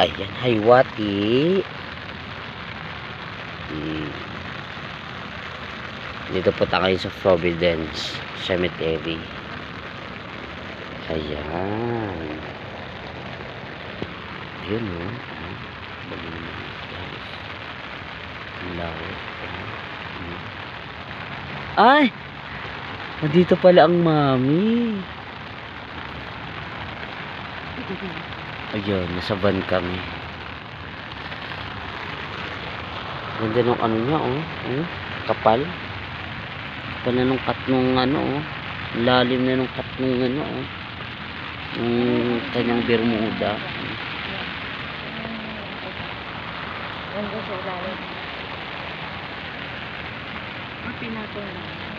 Ayan, Hiwati. Dito po tayo sa Providence Cemetery. Ayan. Ayun o. Ay! Nandito pala ang mami. Ayun, nasa van kami. Ganda nung ano niya, oh. Kapal. Kapal na nung cut nung ano, oh. Lalim na nung cut nung ano, oh. Yung kanyang bermuda. Ganda sa ilalim. Pinatong lang.